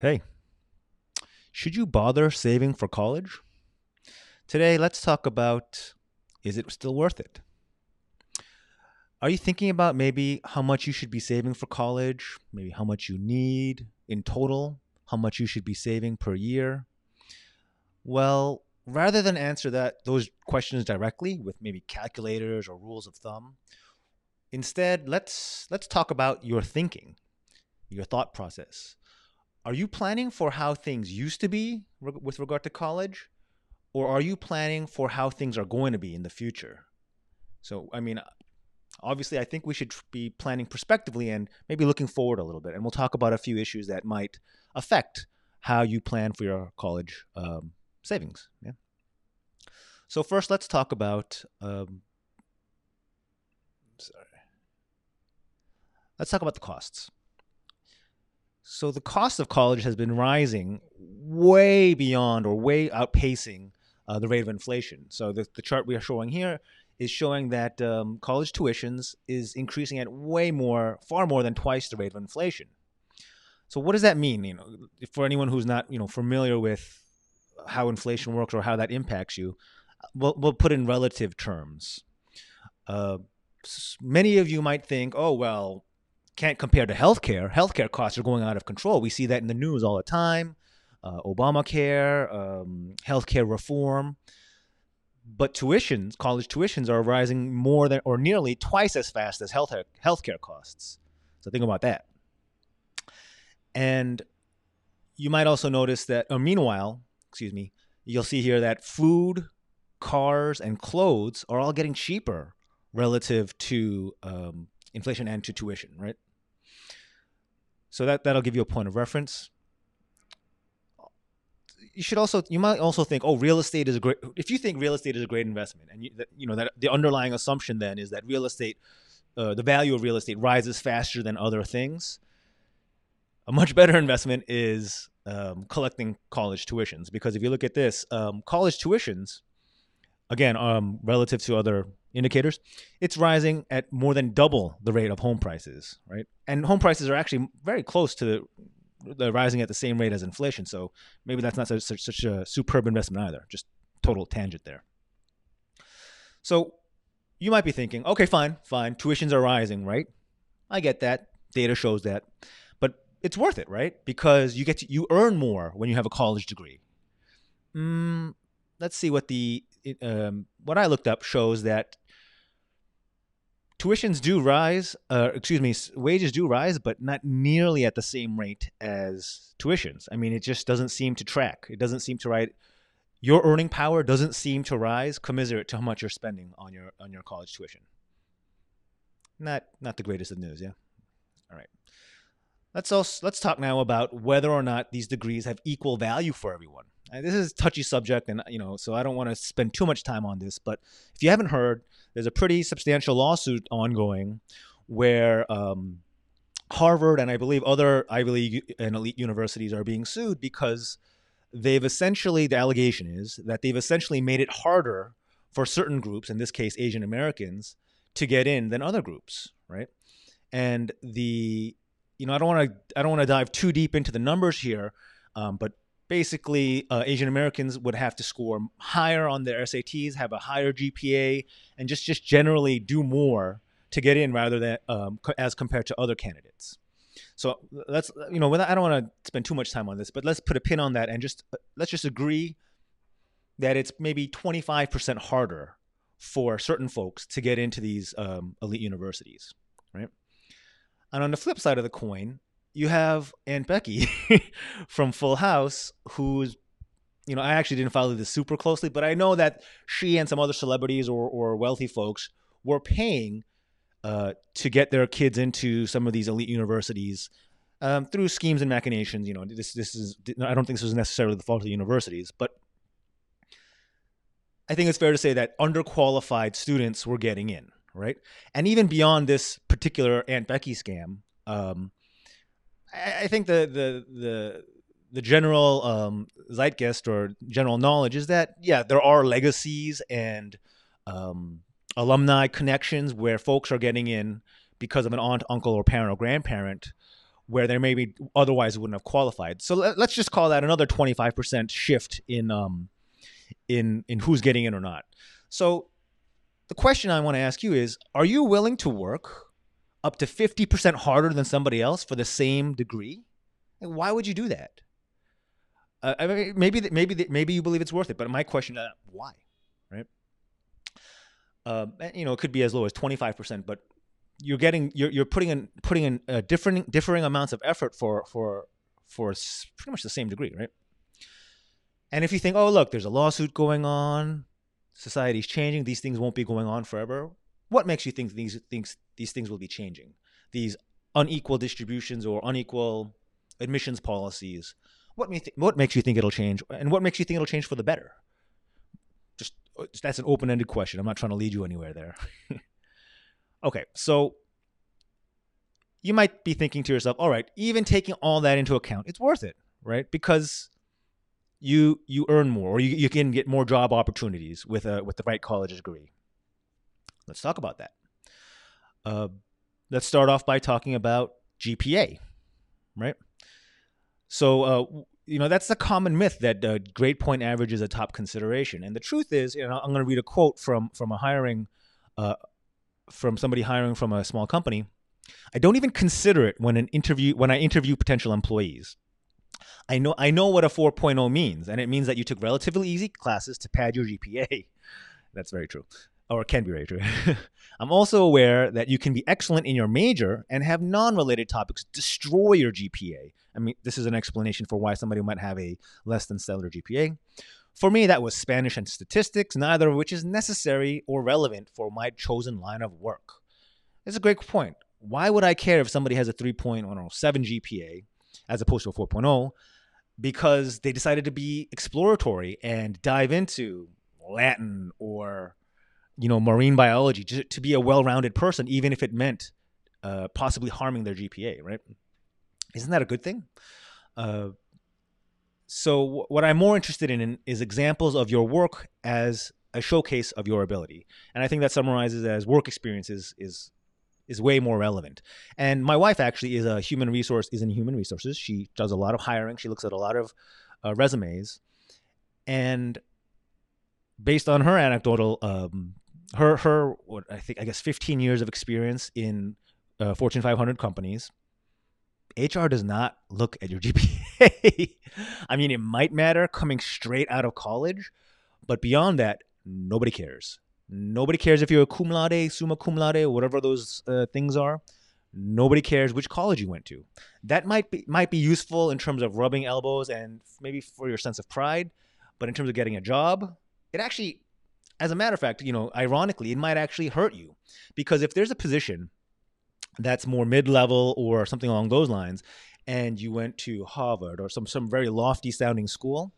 Hey, should you bother saving for college? Today, let's talk about, is it still worth it? Are you thinking about maybe how much you should be saving for college, maybe how much you need in total, how much you should be saving per year? Well, rather than answer those questions directly with maybe calculators or rules of thumb, instead, let's talk about your thinking, your thought process. Are you planning for how things used to be with regard to college? Or are you planning for how things are going to be in the future? So, I mean, obviously, I think we should be planning prospectively and maybe looking forward a little bit. And we'll talk about a few issues that might affect how you plan for your college savings. Yeah. So first, let's talk about. Sorry. Let's talk about the costs. So the cost of college has been rising way beyond or way outpacing the rate of inflation. So the chart we are showing here is showing that college tuitions is increasing at far more than twice the rate of inflation. So what does that mean? For anyone who's not familiar with how inflation works or how that impacts you, we'll put in relative terms. Uh, Many of you might think, oh well, can't compare to healthcare. Healthcare costs are going out of control. We see that in the news all the time. Obamacare, healthcare reform. But college tuitions are rising more than or nearly twice as fast as healthcare costs. So think about that. And you might also notice that, meanwhile, excuse me, you'll see here that food, cars, and clothes are all getting cheaper relative to inflation and to tuition, right? So that'll give you a point of reference. You might also think, oh, real estate is a great. If you think real estate is a great investment, and that the underlying assumption then is that the value of real estate rises faster than other things. A much better investment is collecting college tuitions, because if you look at this, college tuitions, again, relative to other indicators, it's rising at more than double the rate of home prices, right? And home prices are actually very close to the rising at the same rate as inflation. So maybe that's not such a superb investment either. Just total tangent there. So you might be thinking, okay, fine, tuitions are rising, right? I get that. Data shows that, but it's worth it, right? Because you earn more when you have a college degree. Mm, let's see what I looked up shows that tuitions do rise, excuse me, wages do rise, but not nearly at the same rate as tuitions. I mean, it just doesn't seem to track. It doesn't seem to rise. Your earning power doesn't seem to rise commensurate to how much you're spending on your college tuition. Not the greatest of news, yeah. All right. Let's talk now about whether or not these degrees have equal value for everyone. This is a touchy subject, and so I don't want to spend too much time on this. But if you haven't heard, there's a pretty substantial lawsuit ongoing where Harvard and I believe other Ivy League and elite universities are being sued because the allegation is that they've essentially made it harder for certain groups, in this case Asian Americans, to get in than other groups, right? And I don't want to dive too deep into the numbers here, but basically Asian Americans would have to score higher on their SATs, have a higher GPA, and just generally do more to get in rather than as compared to other candidates. So I don't want to spend too much time on this, but let's put a pin on that and let's just agree that it's maybe 25% harder for certain folks to get into these elite universities, right? And on the flip side of the coin, you have Aunt Becky from Full House, who's, I actually didn't follow this super closely, but I know that she and some other celebrities or wealthy folks were paying to get their kids into some of these elite universities through schemes and machinations. I don't think this was necessarily the fault of the universities, but I think it's fair to say that underqualified students were getting in, right? And even beyond this particular Aunt Becky scam, I think the general zeitgeist or general knowledge is that, yeah, there are legacies and alumni connections where folks are getting in because of an aunt, uncle, or parent or grandparent, where they maybe otherwise wouldn't have qualified. So let's just call that another 25% shift in who's getting in or not. So the question I want to ask you is, are you willing to work up to 50% harder than somebody else for the same degree? And why would you do that? I mean, maybe you believe it's worth it, but my question is, why? Right? It could be as low as 25%, but you're putting in differing amounts of effort for pretty much the same degree, right? And if you think, oh, look, there's a lawsuit going on, society's changing, these things won't be going on forever. What makes you think these things will be changing? These unequal distributions or unequal admissions policies. What makes you think it'll change, and what makes you think it'll change for the better? Just that's an open-ended question. I'm not trying to lead you anywhere there. Okay, so you might be thinking to yourself, all right, even taking all that into account, it's worth it, right? Because you earn more, or you can get more job opportunities with the right college degree. Let's talk about that. Let's start off by talking about GPA, right? So, that's a common myth that grade point average is a top consideration. And the truth is, I'm going to read a quote from somebody hiring from a small company. I don't even consider it when I interview potential employees. I know what a 4.0 means, and it means that you took relatively easy classes to pad your GPA. That's very true. Or it can be very true. I'm also aware that you can be excellent in your major and have non-related topics destroy your GPA. I mean, this is an explanation for why somebody might have a less than stellar GPA. For me, that was Spanish and statistics, neither of which is necessary or relevant for my chosen line of work. It's a great point. Why would I care if somebody has a 3.7 GPA as opposed to a 4.0? Because they decided to be exploratory and dive into Latin or marine biology to be a well-rounded person, even if it meant possibly harming their GPA, right? Isn't that a good thing? So what I'm more interested in is examples of your work as a showcase of your ability. And I think that summarizes as work experiences is way more relevant. And my wife actually is in human resources. She does a lot of hiring. She looks at a lot of resumes. And based on her anecdotal, her 15 years of experience in Fortune 500 companies, HR does not look at your GPA. I mean, it might matter coming straight out of college, but beyond that, nobody cares. Nobody cares if you're a cum laude, summa cum laude, whatever those things are. Nobody cares which college you went to. That might be useful in terms of rubbing elbows and maybe for your sense of pride, but in terms of getting a job, it actually, as a matter of fact, ironically, it might actually hurt you, because if there's a position that's more mid-level or something along those lines, and you went to Harvard or some very lofty sounding school,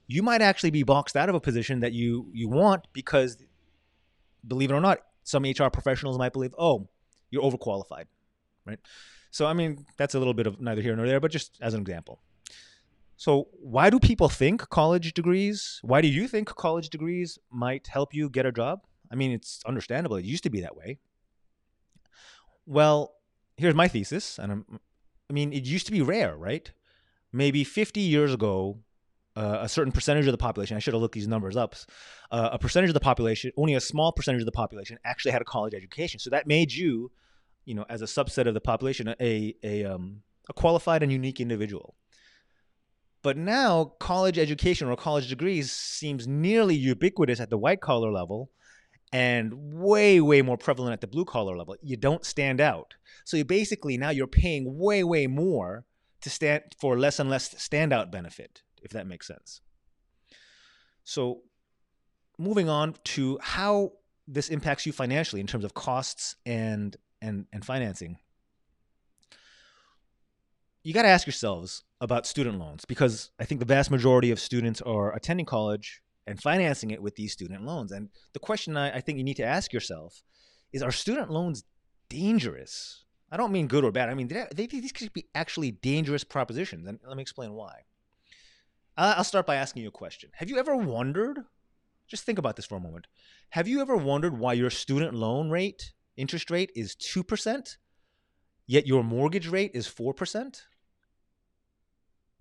you might actually be boxed out of a position that you want because, believe it or not, some HR professionals might believe, oh, you're overqualified, right? So, I mean, that's a little bit of neither here nor there, but just as an example. So why do you think college degrees might help you get a job? I mean, it's understandable. It used to be that way. Well, here's my thesis. And it used to be rare, right? Maybe 50 years ago, a certain percentage of the population, I should have looked these numbers up, a percentage of the population, only a small percentage of the population actually had a college education. So that made you, as a subset of the population, a qualified and unique individual. But now college education or college degrees seems nearly ubiquitous at the white collar level and way, way more prevalent at the blue collar level. You don't stand out. So you're paying way, way more to stand for less and less standout benefit, if that makes sense. So moving on to how this impacts you financially in terms of costs and financing. You got to ask yourselves about student loans, because I think the vast majority of students are attending college and financing it with these student loans. And the question I think you need to ask yourself is, are student loans dangerous? I don't mean good or bad. I mean, these could be actually dangerous propositions. And let me explain why. I'll start by asking you a question. Have you ever wondered, just think about this for a moment. Have you ever wondered why your student loan interest rate is 2%? yet your mortgage rate is 4%?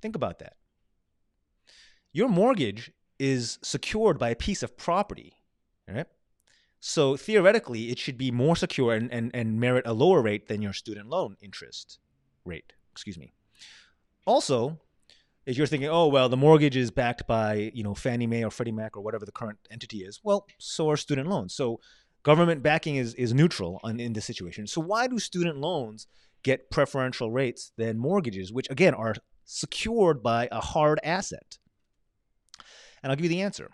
Think about that. Your mortgage is secured by a piece of property, right? So theoretically, it should be more secure and merit a lower rate than your student loan interest rate. Excuse me. Also, if you're thinking, oh, well, the mortgage is backed by, Fannie Mae or Freddie Mac or whatever the current entity is, well, so are student loans. So government backing is neutral in this situation. So why do student loans get preferential rates than mortgages, which, again, are secured by a hard asset? And I'll give you the answer.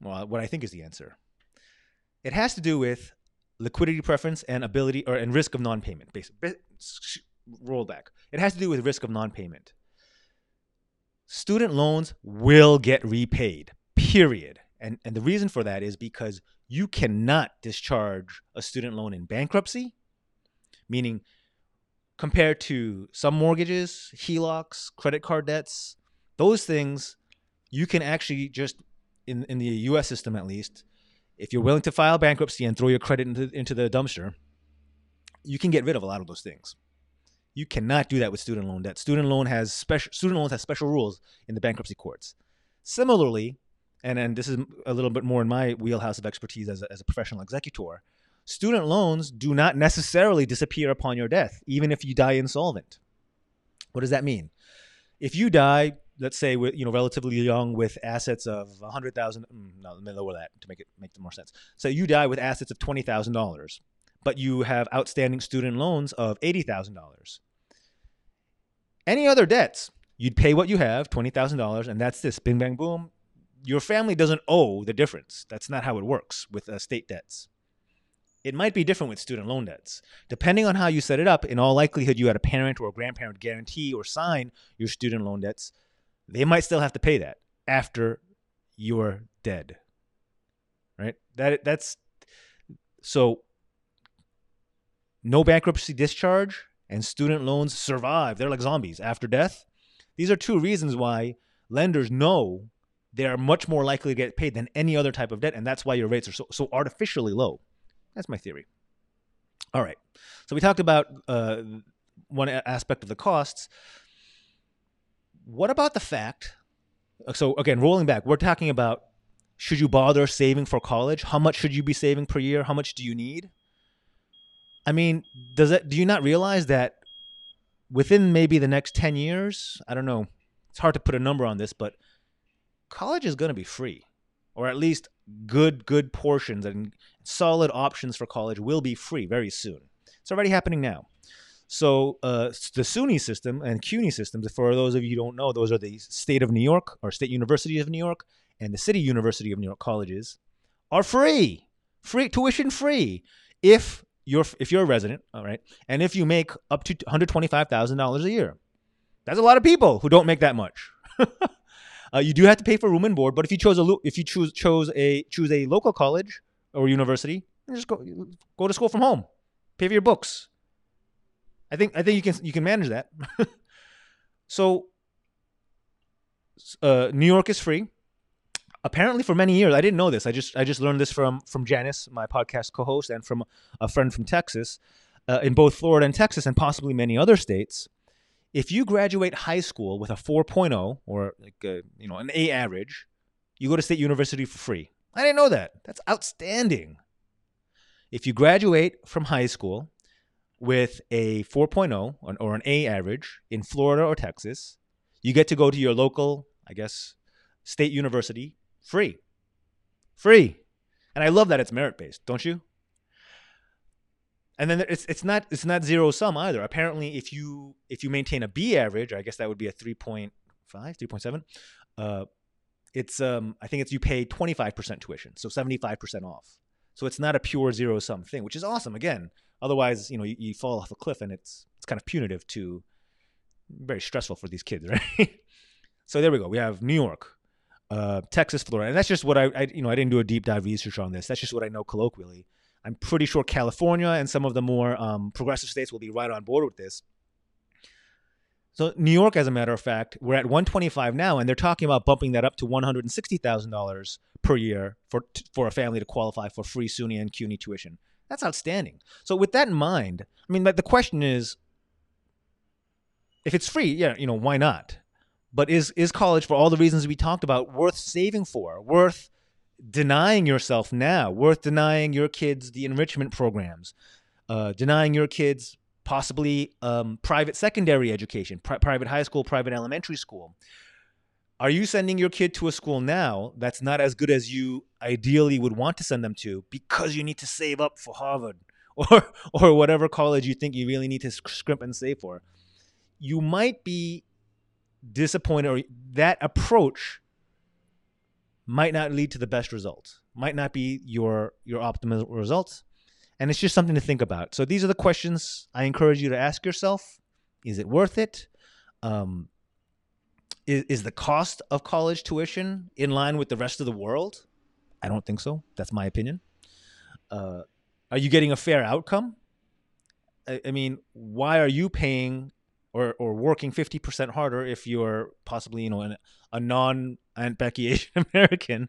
Well, what I think is the answer. It has to do with liquidity preference and and risk of non-payment. Roll back. It has to do with risk of non-payment. Student loans will get repaid, period. And the reason for that is because you cannot discharge a student loan in bankruptcy, meaning compared to some mortgages, HELOCs, credit card debts, those things, you can actually just, in the U.S. system at least, if you're willing to file bankruptcy and throw your credit into the dumpster, you can get rid of a lot of those things. You cannot do that with student loan debt. Student loans have special rules in the bankruptcy courts. Similarly, and this is a little bit more in my wheelhouse of expertise as a professional executor, student loans do not necessarily disappear upon your death, even if you die insolvent. What does that mean? If you die, let's say, with relatively young, with assets of $100,000, let me lower that to make more sense. So you die with assets of $20,000, but you have outstanding student loans of $80,000. Any other debts, you'd pay what you have, $20,000, and that's this. Bing, bang, boom. Your family doesn't owe the difference. That's not how it works with state debts. It might be different with student loan debts. Depending on how you set it up, in all likelihood, you had a parent or a grandparent guarantee or sign your student loan debts. They might still have to pay that after you're dead, right? That's so. No bankruptcy discharge and student loans survive. They're like zombies after death. These are two reasons why lenders know they are much more likely to get paid than any other type of debt, and that's why your rates are so artificially low. That's my theory. All right. So we talked about one aspect of the costs. What about the fact? So again, rolling back, we're talking about, should you bother saving for college? How much should you be saving per year? How much do you need? I mean, do you not realize that within maybe the next 10 years, I don't know, it's hard to put a number on this, but college is going to be free, or at least good portions and solid options for college will be free very soon. It's already happening now. So the SUNY system and CUNY systems, for those of you who don't know, those are the State of New York or State University of New York and the City University of New York colleges, are free, tuition free, if you're a resident, all right, and if you make up to $125,000 a year. That's a lot of people who don't make that much. You do have to pay for room and board, but if you choose a local college or university, just go to school from home, pay for your books. I think you can manage that. So New York is free. Apparently, for many years, I didn't know this. I just learned this from Janice, my podcast co-host, and from a friend from Texas. In both Florida and Texas, and possibly many other states, if you graduate high school with a 4.0 or an A average, you go to State University for free. I didn't know that. That's outstanding. If you graduate from high school with a 4.0 or an A average in Florida or Texas, you get to go to your local, state university free. And I love that it's merit-based, don't you? And then it's not zero sum either. Apparently, if you maintain a B average, I guess that would be a 3.5, 3.7. It's I think you pay 25% tuition, so 75% off. So it's not a pure zero sum thing, which is awesome. Again, otherwise, you fall off a cliff, and it's kind of punitive to, very stressful for these kids, right? So there we go. We have New York, Texas, Florida, and that's just what I didn't do a deep dive research on this. That's just what I know colloquially. I'm pretty sure California and some of the more progressive states will be right on board with this. So New York, as a matter of fact, we're at $125 now, and they're talking about bumping that up to $160,000 per year for a family to qualify for free SUNY and CUNY tuition. That's outstanding. So with that in mind, I mean, the question is, if it's free, yeah, why not? But is college, for all the reasons we talked about, worth saving for? Worth denying yourself now? Worth denying your kids the enrichment programs? Denying your kids possibly private secondary education, private high school, private elementary school? Are you sending your kid to a school now that's not as good as you ideally would want to send them to because you need to save up for Harvard or whatever college you think you really need to scrimp and save for? You might be disappointed, or that approach might not lead to the best results, might not be your optimal results. And it's just something to think about. So these are the questions I encourage you to ask yourself. Is it worth it? Is the cost of college tuition in line with the rest of the world? I don't think so. That's my opinion. Are you getting a fair outcome? I mean, why are you paying or working 50% harder if you're possibly, a non-Aunt Becky Asian American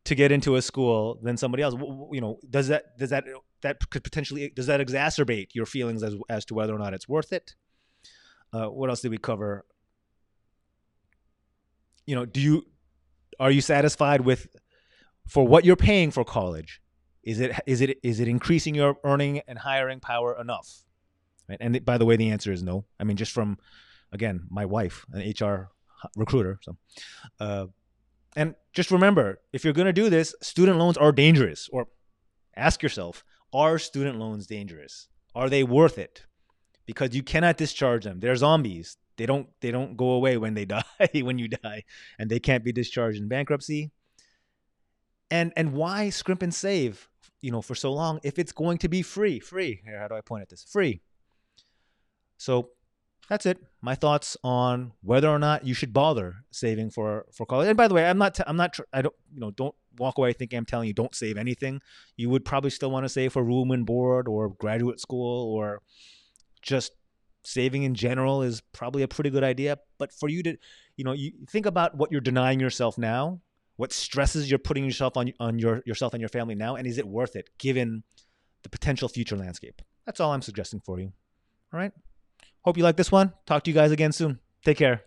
to get into a school than somebody else? Does that could potentially, does that exacerbate your feelings as to whether or not it's worth it? What else did we cover? Are you satisfied with, for what you're paying for college? Is it increasing your earning and hiring power enough? Right? And by the way, the answer is no. I mean, just from, again, my wife, an HR recruiter. So, and just remember, if you're going to do this, student loans are dangerous. Or ask yourself, are student loans dangerous? Are they worth it? Because you cannot discharge them. They're zombies. They don't go away when they die, when you die, and they can't be discharged in bankruptcy. And why scrimp and save, for so long if it's going to be free? Here, how do I point at this? Free. So that's it. My thoughts on whether or not you should bother saving for college. And by the way, don't walk away thinking I'm telling you don't save anything. You would probably still want to save for room and board or graduate school, or just saving in general is probably a pretty good idea. But for you to, you think about what you're denying yourself now, what stresses you're putting yourself on yourself and your family now, and is it worth it given the potential future landscape? That's all I'm suggesting for you. All right. Hope you like this one. Talk to you guys again soon. Take care.